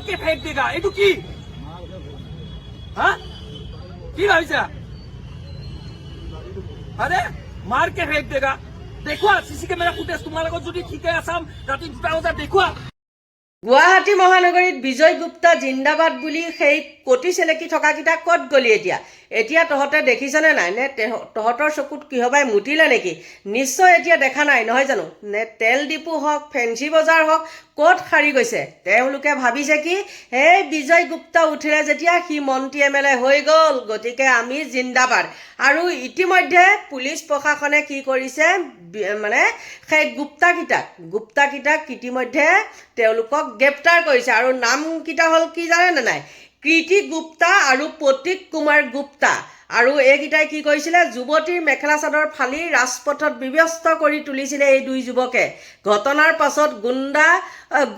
के फेंक देगा एटू की हाँ की भाविसा अरे मार के फेंक देगा देखुआ सीसी कैमेरा फुटेज तुम्हारे को जुदी ठीक है आसाम राति 2টা বজাত देखुआ গুৱাহাটী মহানগৰীত বিজয় গুপ্তা জিন্দাবাদ বুলি সেই কটি চেলেকি থকা কিটা কত গলি এতিয়া তহঁতে দেখিছনে নাই নে তহঁতৰ চকুত কিহবাই মুটিলে নেকি নিশ্চয় এতিয়া দেখা নাই নহয় জানো নে তেল ডিপু হওক ফেন্সি বজাৰ হওক কত খাৰি গৈছে তেওঁলোকে ভাবিছে কি এই বিজয় গুপ্তা উঠিলে যেতিয়া সি মন্ত্ৰী এমএলএ হৈ গল গতিকে আমি জিন্দাবাদ আৰু ইতিমধ্যে পুলিচ প্ৰশাসনে কি কৰিছে মানে সেই গুপ্তা কিটাক ইতিমধ্যে তেওঁলোকক গ্ৰেপ্তাৰ কৰিছে আৰু নাম কিটা হল কি জানে নাই কৃতি গুপ্তা আৰু প্ৰতীক কুমাৰ গুপ্তা আৰু এইকেইটাই কি কৰিছিলে যুৱতীৰ মেখেলা চাদৰ ফালি ৰাজপথত বিব্যস্ত কৰি তুলিছিলে এই দুই যুৱকে ঘটনাৰ পাছত গুণ্ডা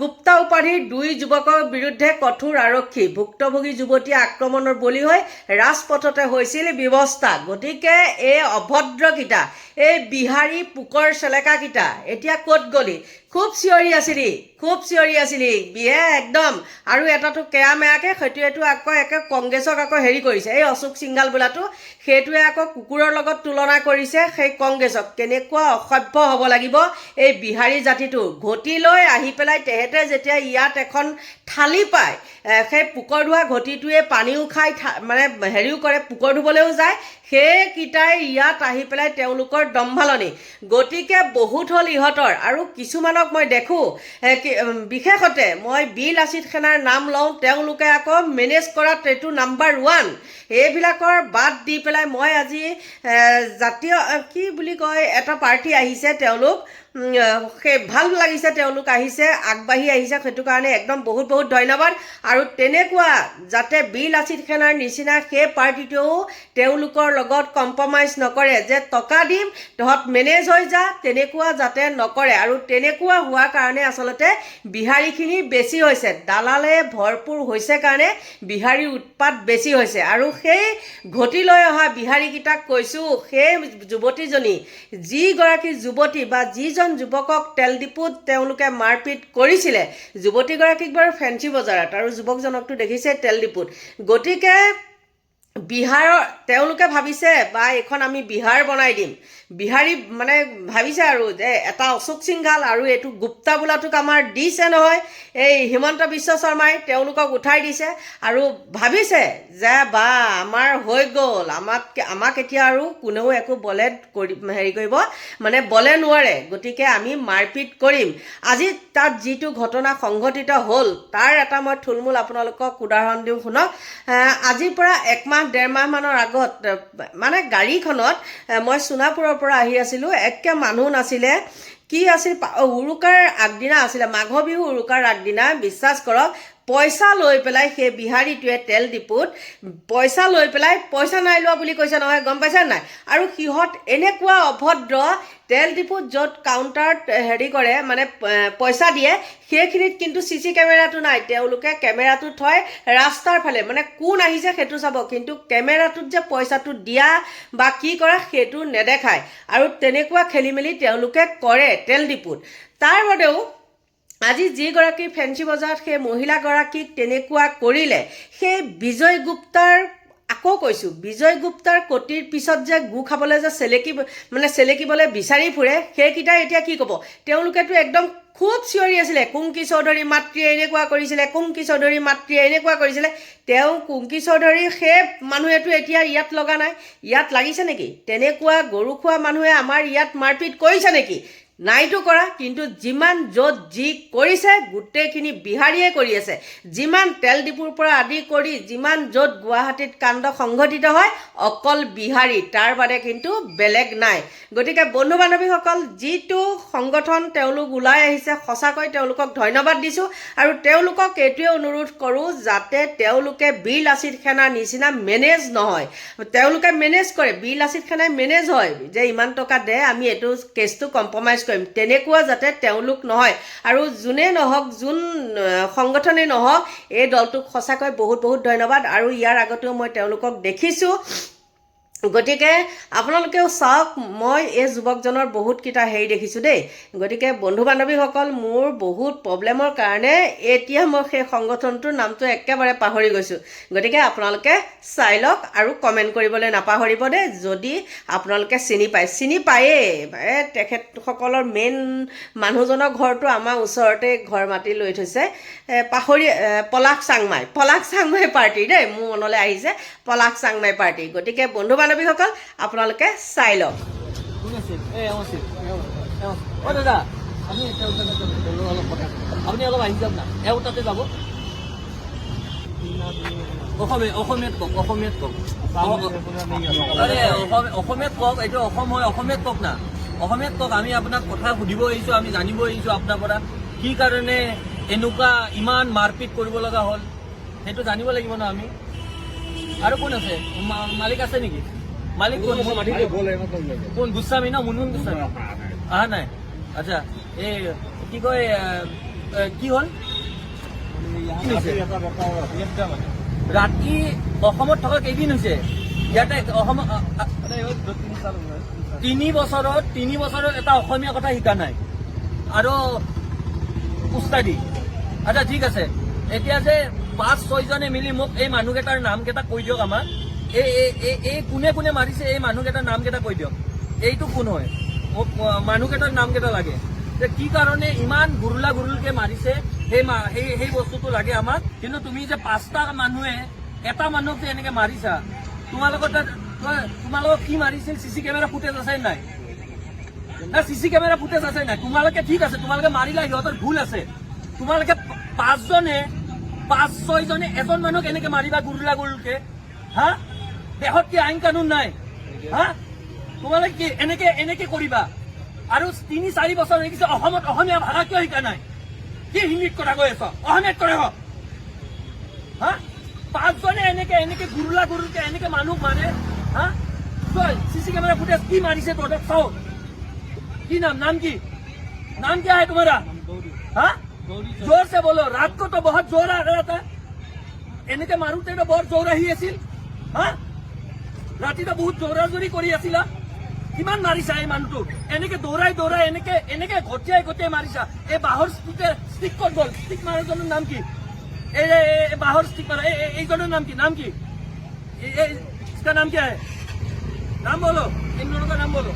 গুপ্তা উপাধিৰ দুই যুৱকৰ বিৰুদ্ধে কঠোৰ আৰক্ষী ভুক্তভোগী যুৱতী আক্ৰমণৰ বলি হৈ ৰাজপথতে হৈছিল ব্যৱস্থা গতিকে এই অভদ্ৰকিটা এই বিহাৰী পুকৰ চেলেকাকিটা এতিয়া ক'ত গলি খুব চিঞৰি আছিলি বিয়ে একদম আৰু এটাটো কেয়া মেয়াকে সেইটোৱেটো আকৌ একে কংগ্ৰেছক আকৌ হেৰি কৰিছে এই অশোক সিংঘাল বোলাটো সেইটোৱে আকৌ কুকুৰৰ লগত তুলনা কৰিছে সেই কংগ্ৰেছক কেনেকুৱা অসভ্য হ'ব লাগিব এই বিহাৰী জাতিটো ঘটি লৈ আহি পেলাই তেহেতে যেতিয়া ইয়াত এখন থালি পায় সেই পুকৰ ধোৱা ঘটিটোৱে পানীও খাই মানে হেৰিও কৰে পুকৰ ধুবলৈও যায় সেইকিটাই ইয়াত আহি পেলাই তেওঁলোকৰ দম্ভালনি গতিকে বহুত হল ইহঁতৰ আৰু কিছুমানক মই দেখো বিশেষতে মই বীৰ লাচিত সেনাৰ নাম লওঁ তেওঁলোকে আকৌ মেনেজ কৰাত এইটো নাম্বাৰ 1 এইবিলাকৰ বাদ দি পেলাই মই আজি জাতীয় কি বুলি কয় এটা পাৰ্টি আহিছে তেওঁলোক সেই ভাল লাগিছে তেওঁলোক আহিছে আগবাঢ়ি আহিছে সেইটো কাৰণে একদম বহুত বহুত ধন্যবাদ আৰু তেনেকুৱা যাতে বীৰ লাচিত সেনাৰ নিচিনা সেই পাৰ্টিটোও তেওঁলোকৰ লগত কম্প্ৰমাইজ নকৰে যে টকা দিম তহঁত মেনেজ হৈ যা তেনেকুৱা যাতে নকৰে আৰু তেনেকুৱা হোৱাৰ কাৰণে আচলতে বিহাৰীখিনি বেছি হৈছে দালালে ভৰপুৰ হৈছে কাৰণে বিহাৰী উৎপাত বেছি হৈছে আৰু সেই ঘটি লৈ অহা বিহাৰীকিটাক কৈছোঁ সেই যুৱতীজনী যিগৰাকী যুৱতী বা যিজন যুৱকক তেল ডিপুত তেওঁলোকে মাৰপিট কৰিছিলে যুৱতীগৰাকীক বাৰু ফেন্সি বজাৰত আৰু যুৱকজনকটো দেখিছে তেল ডিপুত গতিকে বিহাৰৰ তেওঁলোকে ভাবিছে বা এখন আমি বিহাৰ বনাই দিম বিহাৰী মানে ভাবিছে আৰু যে এটা অশোক সিংঘাল আৰু এইটো গুপ্তা বোলাটোক আমাৰ দিছে নহয় এই হিমন্ত বিশ্ব শৰ্মাই তেওঁলোকক উঠাই দিছে আৰু ভাবিছে যে বা আমাৰ হৈ গ'ল আমাক এতিয়া আৰু কোনেও একো বলে হেৰি কৰিব মানে বলে নোৱাৰে গতিকে আমি মাৰপিট কৰিম আজি তাত যিটো ঘটনা সংঘটিত হ'ল তাৰ এটা মই থুলমূল আপোনালোকক উদাহৰণ দিওঁ শুনক আজিৰ পৰা 1 মাহ 1.5 মাহ মানৰ আগত মানে গাড়ীখনত মই সোণাপুৰৰ পৰা আহি আছিলো একে মানুহ নাছিলে কি আছিল উৰুকাৰ আগদিনা আছিলে মাঘ বিহু উৰুকাৰ আগদিনা বিশ্বাস কৰক পইচা লৈ পেলাই সেই বিহাৰীটোৱে তেল ডিপুত পইচা লৈ পেলাই পইচা নাই লোৱা বুলি কৈছে নহয় গম পাইছে নাই আৰু সিহঁত এনেকুৱা অভদ্ৰ তেল ডিপুত য'ত কাউণ্টাৰত হেৰি কৰে মানে পইচা দিয়ে সেইখিনিত কিন্তু চিচি কেমেৰাটো নাই তেওঁলোকে কেমেৰাটো থয় ৰাস্তাৰ ফালে মানে কোন আহিছে সেইটো চাব কিন্তু কেমেৰাটোত যে পইচাটো দিয়া বা কি কৰা সেইটো নেদেখায় আৰু তেনেকুৱা খেলিমেলি তেওঁলোকে কৰে তেল ডিপুত তাৰ বাদেও আজি যিগৰাকী ফেন্সি বজাৰত সেই মহিলাগৰাকীক তেনেকুৱা কৰিলে সেই বিজয় গুপ্তাৰ আকৌ কৈছোঁ বিজয় গুপ্তাৰ কটিৰ পিছত যে গু খাবলৈ যে চেলেকিবলৈ বিচাৰি ফুৰে সেইকেইটাই এতিয়া কি ক'ব তেওঁলোকেতো একদম খুব চিঞৰি আছিলে কুংকি চৌধুৰী মাতৃয়ে এনেকুৱা কৰিছিলে তেওঁ কুংকি চৌধুৰী সেই মানুহেতো এতিয়া ইয়াত লগা নাই ইয়াত লাগিছে নেকি তেনেকুৱা গৰু খোৱা মানুহে আমাৰ ইয়াত মাৰপিট কৰিছে নেকি নাইটো কৰা কিন্তু যিমান য'ত যি কৰিছে গোটেইখিনি বিহাৰীয়ে কৰি আছে যিমান তেল ডিপুৰ পৰা আদি কৰি যিমান য'ত গুৱাহাটীত কাণ্ড সংঘটিত হয় অকল বিহাৰী তাৰ বাদে কিন্তু বেলেগ নাই গতিকে বন্ধু বান্ধৱীসকল যিটো সংগঠন তেওঁলোক ওলাই আহিছে সঁচাকৈ তেওঁলোকক ধন্যবাদ দিছোঁ আৰু তেওঁলোকক এইটোৱে অনুৰোধ কৰোঁ যাতে তেওঁলোকে বীৰ লাচিত সেনাৰ নিচিনা মেনেজ নহয় তেওঁলোকে মেনেজ কৰে বীৰ লাচিত সেনাই মেনেজ হয় যে ইমান টকা দে আমি এইটো কেছটো কম্প্ৰমাইজ তেনেকুৱা যাতে তেওঁলোক নহয় আৰু যোনে নহওক যোন সংগঠনে নহওক এই দলটোক সঁচাকৈ বহুত বহুত ধন্যবাদ আৰু ইয়াৰ আগতেও মই তেওঁলোকক দেখিছোঁ গতিকে আপোনালোকেও চাওক, মই এই যুৱকজনৰ বহুতকেইটা হেৰি দেখিছোঁ দেই। গতিকে বন্ধু বান্ধৱীসকল, মোৰ বহুত প্ৰব্লেমৰ কাৰণে এতিয়া মই সেই সংগঠনটোৰ নামটো একেবাৰে পাহৰি গৈছোঁ। গতিকে আপোনালোকে চাই লওক আৰু কমেণ্ট কৰিবলৈ নাপাহৰিব দেই, যদি আপোনালোকে চিনি পায়েই। তেখেতসকলৰ মেইন মানুহজনৰ ঘৰটো আমাৰ ওচৰতে ঘৰ মাটি লৈ থৈছে, পলাশ চাংমাই পাৰ্টি দেই, মোৰ মনলৈ আহিছে পলাশ চাংমাই পাৰ্টি। গতিকে বন্ধু বান্ধৱীসকল আপোনালোকে চাই লওক। দাদা আপুনি অলপ আহি যাওক না, এওঁ তাতে যাব। অসমীয়াত কওক, অসমীয়াত কওক, এইটো অসম হয়, অসমীয়াত কওক না, অসমীয়াত কওক। আমি আপোনাক কথা সুধিব আহিছোঁ, আমি জানিব আহিছোঁ আপোনাৰ পৰা কি কাৰণে এনেকুৱা ইমান মাৰপিট কৰিব লগা হ'ল, সেইটো জানিব লাগিব ন আমি। আৰু কোন আছে, মালিক আছে নেকি? মালিক কোন? গোস্বামী ন, মুনমুন গোস্বামী অহা নাই? আচ্ছা, এই কি কয়, কি হ'ল? ৰাতি অসমত থকা কেইদিন হৈছে? ইয়াতে অসমত 3 বছৰত এটা অসমীয়া কথা শিকা নাই আৰু উস্তাদি। আচ্ছা ঠিক আছে, এতিয়া যে 5-6 জনে মিলি মোক এই মানুহকেইটাৰ নামকেইটা কৈ দিয়ক আমাক। এই কোনে কোনে মাৰিছে এই মানুহকেইটাৰ নামকেইটা কৈ দিয়ক। এইটো কোন হয়? মোক মানুহকেইটাৰ নামকেইটা লাগে। যে কি কাৰণে ইমান গুৰুলকে মাৰিছে সেই বস্তুটো লাগে আমাক। কিন্তু তুমি যে 5টা মানুহে এটা মানুহক যে এনেকে মাৰিছা, তোমালোকক কি মাৰিছিল? CC কেমেৰা ফুটেজ আছে নাই? CC কেমেৰা ফুটেজ আছে নাই? তোমালোকে ঠিক আছে, তোমালোকে মাৰিলা, সিহঁতৰ ভুল আছে। তোমালোকে 5-6 জনে এজন মানুহক এনেকে মাৰিবা গুৰুলকে? হা, দেশত কি আইন কানুন নাই? হা, তোমালোকে কি এনেকে কৰিবা? আৰু 3-4 বছৰ হৈ গৈছে, অসমত অসমীয়া ভাষা কিয় শিকা নাই? কি হিন্দীত কথা কৈ আছ? অসমীয়াত কৰে হওক। হা, 5 জনে এনেকে গুৰুলকে এনেকে মানুহ মাৰে। হা, CC কেমেৰা ফুটেজ কি মাৰিছে তহঁতক চাও। কি নাম কি? नाम क्या है तुम्हारा? हाँ, जोर से बोलो। रात को तो बहुत जोर आ रहा था, এনেকে মাৰুতে তো বৰ জোৰ আহি আছিল। হা, ৰাতি তো বহুত জোৰাজোৰি কৰি আছিলা। কিমান মাৰিছা এই মানুহটোক? এনেকে দৌৰাই এনেকে ঘটিয়াই মাৰিছা। এই বাঁহৰ ষ্টিক ক'ত গ'ল? ষ্টিক মাৰাজনৰ নাম কি? এই বাঁহৰ ষ্টিক মাৰা এইজনৰ নাম কি? इसका नाम क्या है? नाम बोलो, इन दोनों का नाम बोलो।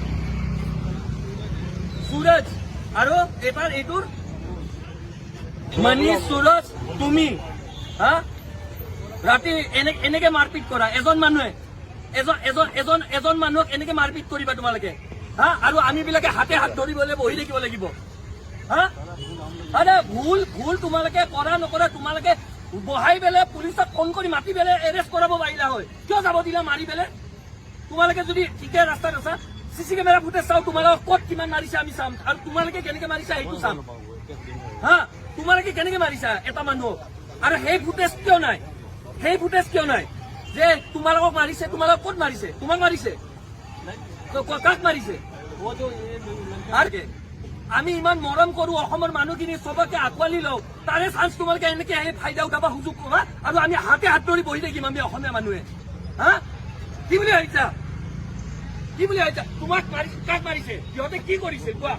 सूरज আৰু এটাৰ এইটোৰ মনীষ, सूरज, তুমি। হা, ৰাতি এনেকে মাৰপিট কৰা এজন মানুহে, এজন মানুহক এনেকে মাৰপিট কৰিবা তোমালোকে? হা, আৰু আমি বিলাকে হাতে হাত ধৰিবলৈ বহি থাকিব লাগিব? হা, আৰে ভুল তোমালোকে কৰা নকৰা, তোমালোকে বহাই পেলাই পুলিচক ফোন কৰি মাতি পেলাই এৰেষ্ট কৰাব পাৰিলা হয়। কিয় যাব দিলা মাৰি পেলাই? তোমালোকে যদি ঠিকে ৰাস্তাত আছা, CC কেমেৰা ফুটেজ চাও, তোমালোকক ক'ত কিমান মাৰিছা আমি চাম, আৰু তোমালোকে কেনেকে মাৰিছা সেইটো চাম। হা, তোমালোকে কেনেকে মাৰিছা এটা মানুহক? আৰু সেই ফুটেজ কিয় নাই? যে তোমালোকক মাৰিছে, তোমালোকক ক'ত মাৰিছে? তোমাক মাৰিছে? কাক মাৰিছে? আমি ইমান মৰম কৰো অসমৰ মানুহখিনি, চবকে আঁকোৱালি লওঁ, তাৰে চান্স তোমালোকে এনেকে ফাইদা উঠাব সুযোগ কবা, আৰু আমি হাতে হাত ধৰি বহি থাকিম আমি অসমীয়া মানুহে? হা, কি বুলি ভাবিছা? তোমাক কাক মাৰিছে? সিহঁতে কি কৰিছে কোৱা?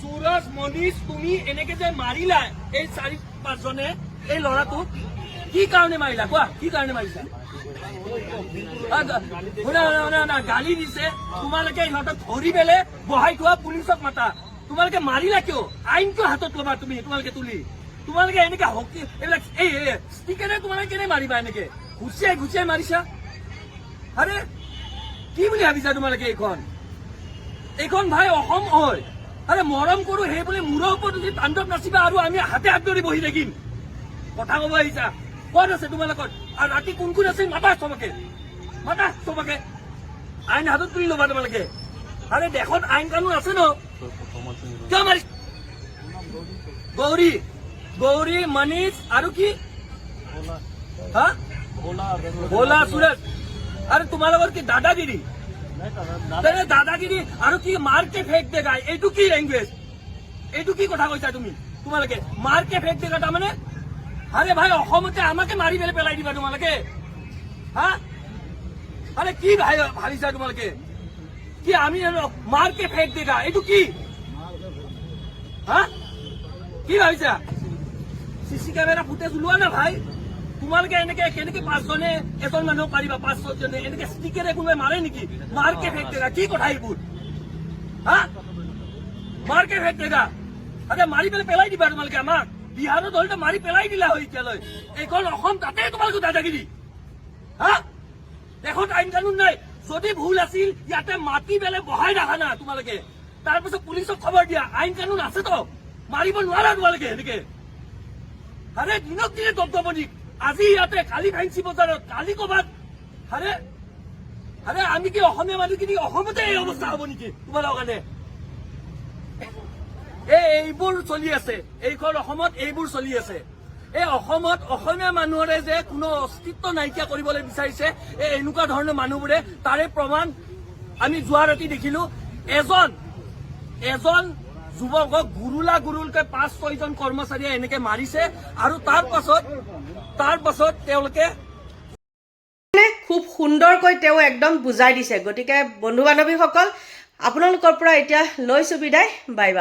सूरज, मनीष, তুমি এনেকে যে মাৰিলা এই 4-5 জনে এই ল'ৰাটোক, কি কাৰণে মাৰিলা কোৱা? কি কাৰণে মাৰিছা? না, গালি দিছে, তোমালোকে সিহঁতক ধৰি পেলাই বহাই থোৱা, পুলিচক মাতা। তোমালোকে মাৰিলা কিয়? আইন কিয় হাতত ল'বা তোমালোকে তুলি? তোমালোকে এনেকে হকি এইবিলাক এই ষ্টিকেৰে তোমালোকে কেনে মাৰিবা? এনেকে ঘুচিয়াই মাৰিছা। আৰে কি বুলি ভাবিছা তোমালোকে? এইখন ভাই অসম হয়। আৰে মৰম কৰো সেই বুলি মূৰৰ ওপৰত যদি তাণ্ডৱ নাচিবা আৰু আমি হাতে হাত ধৰি বহি থাকিম? কথা ক'ব আহিছা? ক'ত আছে তোমালোকৰ? আৰু ৰাতি কোন আছে? মাতা চবকে, আইন হাতত তুলি ল'বা তোমালোকে। আরে দেশত আইন কানুন আছে ন? কিয় মাৰি? গৌৰী, মনীষ আৰু কি? হা, ভোলা, सूरज। আৰে তোমালোকৰ কি দাদাগিৰি? দাদাগিৰি আৰু কি মাৰকে ফেক দেগা? এইটো কি লেংগুৱেজ? এইটো কি কথা কৈছা তুমি? তোমালোকে মাৰকে ফেক দেগা তাৰমানে? আৰে ভাই অসমতে আমাকে মাৰি পেলাই দিবা তোমালোকে? হা, আরে কি ভাবিছা তোমালোকে কি আমি মারকে ফেক দেখা এইটো কি হা কি ভাবিছা সিসি ক্যামেরা ফুটেজ ওলোৱা না ভাই তোমালোকে এনেকে কেনেকে 5 জনে এজন মানুহ পাৰিবা 5 জনে এনেকে ষ্টিকাৰে কোনোবাই মাৰে নেকি মাৰকে ফেক দেখা কি কথা এইবোৰ হা মাৰকে ফেক দেখা আৰে মাৰি পেলাই দিবা তোমালোকে আমাক বিহাৰত হলটো মাৰি পেলাই দিলা হৈ এতিয়ালৈ এইখন অসম তাতে তোমালোকে দাদাগিৰি হা দেখোন আইন কানুন নাই যদি ভুল আছিল ইয়াতে মাটি বেলে বহাই ৰাখা না তোমালোকে তাৰপিছত পুলিচক খবৰ দিয়া আইন কানুন আছে তো মাৰিব নোৱাৰা তোমালোকে এনেকে আৰে দিনক দিনে দপদপনি আজি ইয়াতে কালি ফেঞ্চি বজাৰত কালি ক'বাত আৰে আৰে আমি কি অসমীয়া মানুহখিনি অসমতে এই অৱস্থা হ'ব নেকি তোমালোকৰ কাৰণে এইবোৰ চলি আছে এইখন অসমত এইবোৰ চলি আছে এই অসমত অসমীয়া মানুহৰে যে কোনো অস্তিত্ব নাইকিয়া কৰিবলৈ বিচাৰিছে এই এনেকুৱা ধৰণৰ মানুহবোৰে তাৰে প্ৰমাণ আমি যোৱা ৰাতি দেখিলো এজন যুৱকক গুৰুলকৈ 5-6 জন কৰ্মচাৰীয়ে এনেকে মাৰিছে আৰু তাৰ পাছত তেওঁলোকে খুব সুন্দৰকৈ তেওঁ একদম বুজাই দিছে গতিকে বন্ধু বান্ধৱীসকল আপোনালোকৰ পৰা এতিয়া লৈছো বিদায় বাই বাই